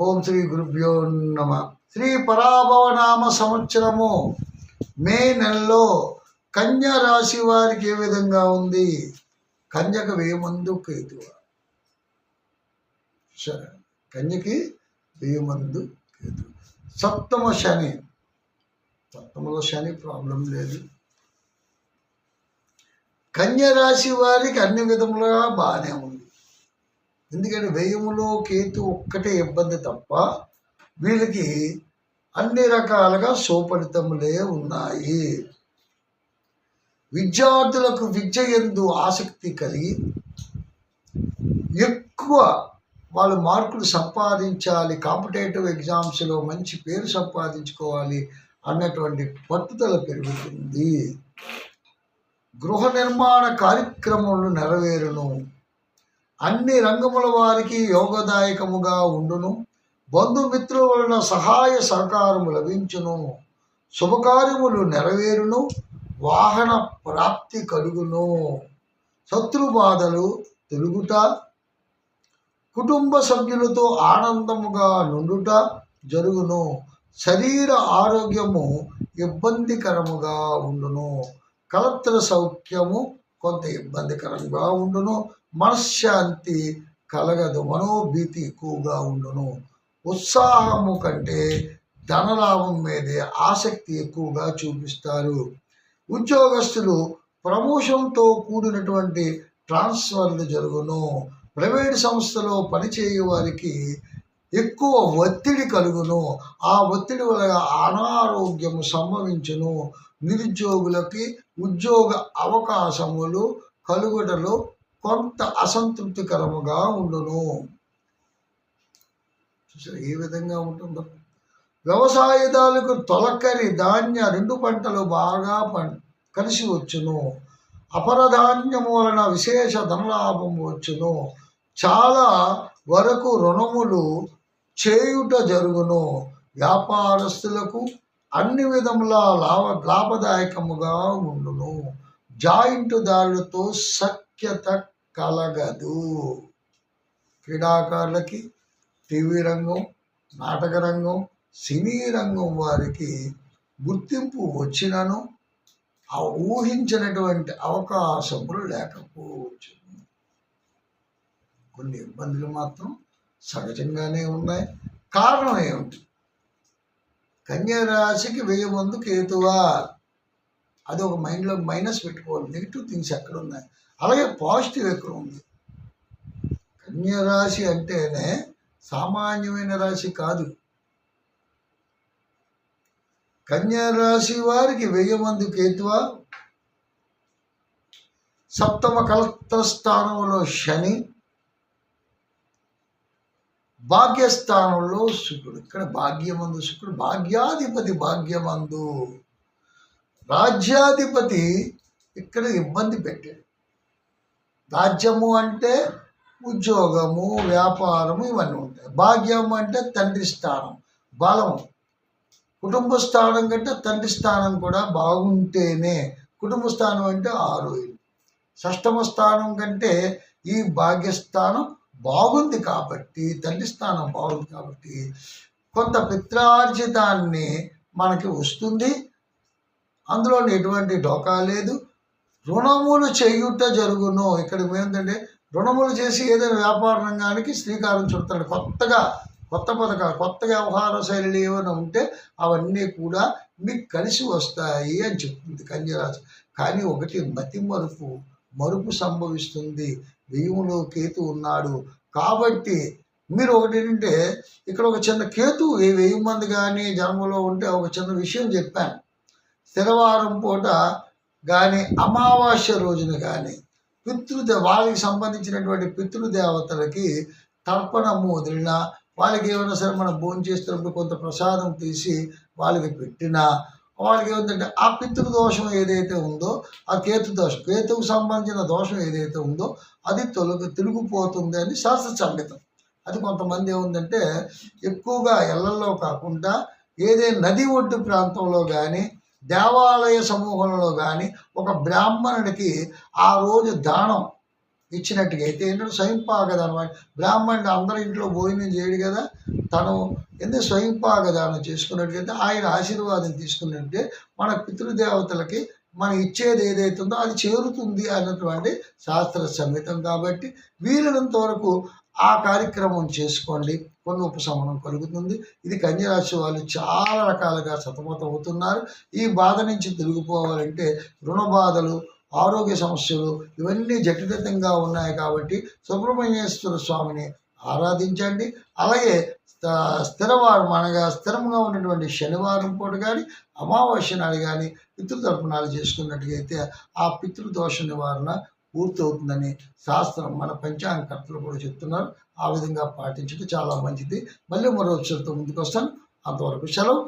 ఓం శ్రీ గురుభ్యో నమ. శ్రీ పరాభవనామ సంవత్సరము మే నెలలో కన్యా రాశి వారికి ఏ విధంగా ఉంది? కన్యక వేయమందు కేతువ. సరే, కన్యకి వేయమందు కేతు. సప్తమ శని. సప్తమలో శని ప్రాబ్లం లేదు. కన్యా రాశి వారికి అన్ని విధములుగా బాగానే ఉంది. ఎందుకంటే వ్యయములో కేతు ఒక్కటే ఇబ్బంది తప్ప వీళ్ళకి అన్ని రకాలుగా సుఫలితములే ఉన్నాయి. విద్యార్థులకు విద్య యందు ఆసక్తి కలిగి ఎక్కువ వాళ్ళు మార్కులు సంపాదించాలి, కాంపిటేటివ్ ఎగ్జామ్స్లో మంచి పేరు సంపాదించుకోవాలి అన్నటువంటి పట్టుదల పెరుగుతుంది. గృహ నిర్మాణ కార్యక్రమాలు నెరవేరును. అన్ని రంగముల వారికి యోగదాయకముగా ఉండును. బంధుమిత్రుల వలన సహాయ సహకారము లభించును. శుభకార్యములు నెరవేరును. వాహన ప్రాప్తి కలుగును. శత్రు బాధలు తొలుగుట, కుటుంబ సభ్యులతో ఆనందముగా నుండుట జరుగును. శరీర ఆరోగ్యము ఇబ్బందికరముగా ఉండును. కలత్ర సౌఖ్యము కొంత ఇబ్బందికరంగా ఉండును. మనశ్శాంతి కలగదు. మనోభీతి ఎక్కువగా ఉండును. ఉత్సాహము కంటే ధనలాభం మీదే ఆసక్తి ఎక్కువగా చూపిస్తారు. ఉద్యోగస్తులు ప్రమోషన్తో కూడినటువంటి ట్రాన్స్ఫర్లు జరుగును. ప్రైవేట్ సంస్థలో పనిచేయు వారికి ఎక్కువ ఒత్తిడి కలుగును. ఆ ఒత్తిడి వల్ల అనారోగ్యము సంభవించును. నిరుద్యోగులకి ఉద్యోగ అవకాశములు కలుగుటలో కొంత అసంతృప్తికరముగా ఉండును. చూసారు ఏ విధంగా ఉంటుందో. వ్యవసాయదారులకు తొలకరి ధాన్య 2 పంటలు బాగా కలిసి వచ్చును. అపరధాన్యము వలన విశేష ధనలాభము వచ్చును. చాలా వరకు రుణములు చేయుట జరుగును. వ్యాపారస్తులకు అన్ని విధముల లాభదాయకముగా ఉండును. జాయింటుదారులతో సఖ్యత కలగదు. క్రీడాకారులకి, టీవీ రంగం, నాటక రంగం, సినీ రంగం వారికి గుర్తింపు వచ్చినను ఊహించినటువంటి అవకాశములు లేకపోవచ్చు. కొన్ని ఇబ్బందులు మాత్రం సహజంగానే ఉన్నాయి. కారణం ఏమిటి? కన్యా రాశికి వేయమందు కేతువా. అది ఒక మైండ్లో మైనస్ పెట్టుకోవాలి. నెగిటివ్ థింగ్స్ ఎక్కడ ఉన్నాయి, అలాగే పాజిటివ్ ఎక్కడ ఉంది. కన్యా రాశి అంటేనే సామాన్యమైన రాశి కాదు. కన్యా రాశి వారికి వేయమందు కేతువా. సప్తమ కలత్ర స్థానంలో శని, భాగ్యస్థానంలో శుక్రుడు. ఇక్కడ భాగ్యమందు శుక్రుడు, భాగ్యాధిపతి భాగ్యమందు. రాజ్యాధిపతి ఇక్కడ ఇబ్బంది పెట్టాడు. రాజ్యము అంటే ఉద్యోగము, వ్యాపారము ఇవన్నీ ఉంటాయి. భాగ్యం అంటే తండ్రి స్థానం, బలం. కుటుంబ స్థానం కంటే తండ్రి స్థానం కూడా బాగుంటేనే. కుటుంబ స్థానం అంటే 6. షష్టమ స్థానం కంటే ఈ భాగ్యస్థానం బాగుంది కాబట్టి, తండ్రి స్థానం బాగుంది కాబట్టి కొంత పిత్రార్జితాన్ని మనకి వస్తుంది. అందులో ఎటువంటి డోకా లేదు. రుణములు చేయుట జరుగును. ఇక్కడ ఏంటంటే రుణములు చేసి ఏదైనా వ్యాపార రంగానికి శ్రీకారం చుడతాడు. కొత్త పథకాలు, కొత్త వ్యవహార శైలి ఏమైనా ఉంటే అవన్నీ కూడా మీకు కలిసి వస్తాయి అని చెప్తుంది కన్యరాశి. కానీ ఒకటి మరుపు సంభవిస్తుంది. వ్యయములో కేతు ఉన్నాడు కాబట్టి మీరు ఒకటి ఏంటంటే ఇక్కడ ఒక చిన్న కేతు 1000 మంది కానీ జన్మలో ఉంటే ఒక చిన్న విషయం చెప్పాను. శనివారం పూట కానీ అమావాస్య రోజున కానీ వాళ్ళకి సంబంధించినటువంటి పితృదేవతలకి తర్పణము వదిలినా, వాళ్ళకి ఏమైనా సరే మనం భోజనం చేస్తున్నప్పుడు కొంత ప్రసాదం తీసి వాళ్ళకి పెట్టినా, వాళ్ళకి ఏమిటంటే ఆ పితృదోషం ఏదైతే ఉందో, ఆ కేతుకు సంబంధించిన దోషం ఏదైతే ఉందో అది తొలగిపోతుంది అని శాస్త్ర సంగీతం. అది కొంతమంది ఏముందంటే ఎక్కువగా ఇళ్లలో కాకుండా ఏదైనా నది ఒడ్డు ప్రాంతంలో కానీ దేవాలయ సమూహంలో కానీ ఒక బ్రాహ్మణుడికి ఆ రోజు దానం ఇచ్చినట్టుగా అయితే ఏంటంటే స్వయంపాకదానం బ్రాహ్మణుడు అందరి ఇంట్లో భోజనం చేయడు కదా, తను ఎందుకు స్వయంపాకదానం చేసుకున్నట్టుగైతే ఆయన ఆశీర్వాదం తీసుకున్నట్టే మన పితృదేవతలకి మనం ఇచ్చేది ఏదైతే ఉందో అది చేరుతుంది అన్నటువంటి శాస్త్ర సంహితం. కాబట్టి వీలైనంత వరకు ఆ కార్యక్రమం చేసుకోండి, కొన్ని ఉపశమనం కలుగుతుంది. ఇది కన్యరాశి వాళ్ళు చాలా రకాలుగా సతమతం అవుతున్నారు. ఈ బాధ నుంచి తొలగిపోవాలంటే రుణ బాధలు, ఆరోగ్య సమస్యలు ఇవన్నీ జటిలంగా ఉన్నాయి. కాబట్టి సుబ్రహ్మణ్యేశ్వర స్వామిని ఆరాధించండి. అలాగే స్థిరవారం అనగా స్థిరంగా ఉన్నటువంటి శనివారం పూట కానీ, అమావాస్య నాడు కానీ పితృతర్పణాలు చేసుకున్నట్టుగైతే ఆ పితృదోష నివారణ పూర్తవుతుందని శాస్త్రం, మన పంచాంగకర్తలు కూడా చెప్తున్నారు. ఆ విధంగా పాటించడం చాలా మంచిది. మళ్ళీ మరో విషయంతో ముందుకు వస్తాను. అంతవరకు సెలవు.